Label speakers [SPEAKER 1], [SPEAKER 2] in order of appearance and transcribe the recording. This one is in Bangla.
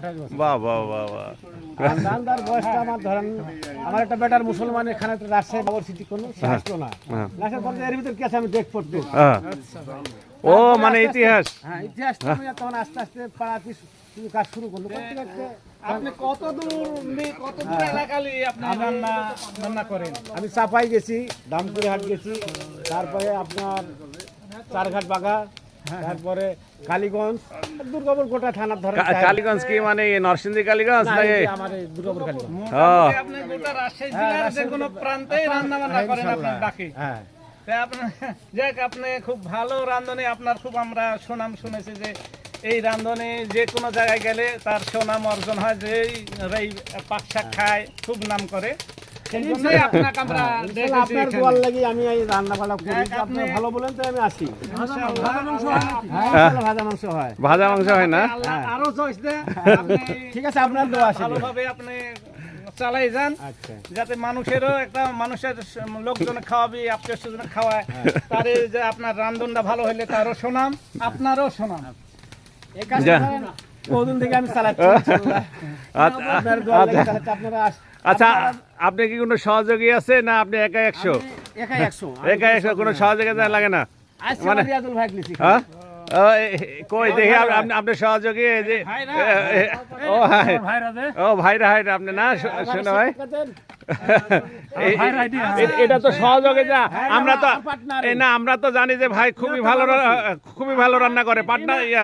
[SPEAKER 1] বাহ বাহ বাহ বাহ।
[SPEAKER 2] রান্নার বয়সটা আমার ধরেন আমার একটা বেটার মুসলমান এখানে একটা রাজশাহী বাবর সিটি কোনো সে আসলো না লাশের পর এর ভিতর কি আছে আমি দেখ পড়তে
[SPEAKER 1] হ্যাঁ। ও মানে ইতিহাস।
[SPEAKER 2] হ্যাঁ ইতিহাস তখন আস্তে আস্তে পাড়াতে কাজ শুরু করলো করতে করতে
[SPEAKER 3] আপনি কত দূর এলাকালি আপনি রান্না করেন?
[SPEAKER 2] আমি চাপাই গেছি, দামপুরে হাট গেছি, তারপরে আপনার চারঘাট বাগা, তারপরে কালীগঞ্জ, দুর্গাপুর গোটা থানার ধরেন
[SPEAKER 1] কালীগঞ্জ কি মানে নরসিংদী কালীগঞ্জ
[SPEAKER 2] না,
[SPEAKER 1] নাকি?
[SPEAKER 2] এই যে আমার এই দুর্গাপুর কালীগঞ্জ।
[SPEAKER 3] আপনি গোটা রাজশাহী জেলার যে কোনো প্রান্তেই রান্না বান্না করেন আপনার ডাকে।
[SPEAKER 2] হ্যাঁ
[SPEAKER 3] যাক আপনি খুব ভালো রাঁধুনি, আপনার খুব আমরা সুনাম শুনেছি যে এই রাঁধুনি যে কোনো জায়গায় গেলে তার সুনাম অর্জন হয়, যে এই পাক শাক খায় খুব নাম করে। সেই জন্যই আপনাকে আমরা ডেকেছি
[SPEAKER 2] আপনার
[SPEAKER 3] এখানে।
[SPEAKER 2] দোয়ার লাগি আমি এই রান্না বান্না করি,
[SPEAKER 3] যাক,
[SPEAKER 2] আপনি
[SPEAKER 3] আপনি-
[SPEAKER 2] ভালো বলেন তো আমি আসি।
[SPEAKER 3] ইনশাআল্লাহ,
[SPEAKER 2] হ্যাঁ ভাজা মাংস হয়।
[SPEAKER 1] ভাজা মাংস হয় না?
[SPEAKER 3] আল্লাহ আরো চয়েস দেয়, আপনি
[SPEAKER 2] ঠিক আছে আপনার দোয়া আছে।
[SPEAKER 3] ভালোভাবে আপনি চালাই যান,
[SPEAKER 2] আচ্ছা
[SPEAKER 3] যাতে মানুষেরও একটা মানুষের লোকজন খাওয়াবি, আত্মীয় স্বজন খাওয়ায়, তার এই যে আপনার রান্ধনটা ভালো হইলে তারও সুনাম, আপনারও সুনাম।
[SPEAKER 2] এই কাজ
[SPEAKER 1] যা।
[SPEAKER 2] বহুদিন থেকে আমি চালাচ্ছি ইনশাআল্লাহ। আপনার দোয়া লাগি চালাচ্ছি, আপনারা
[SPEAKER 1] আচ্ছা আপনি কি কোনো সহযোগী আছে না আপনি একা 100?
[SPEAKER 2] একাই 100
[SPEAKER 1] একা 100 কোনো সহযোগিতা লাগে না?
[SPEAKER 2] আজকে
[SPEAKER 1] মানে-
[SPEAKER 2] রিয়াজুল ভাই লিখছি।
[SPEAKER 1] হ্যাঁ কই দেখি আপনি সহযোগী এই যে ও হাই ও ভাইরা হাইরা আপনি না শোনো ভাই এটা তো সহযোগিতা। আমরা তো এই না আমরা তো জানি যে ভাই খুবই ভালো রান্না করে পাটনা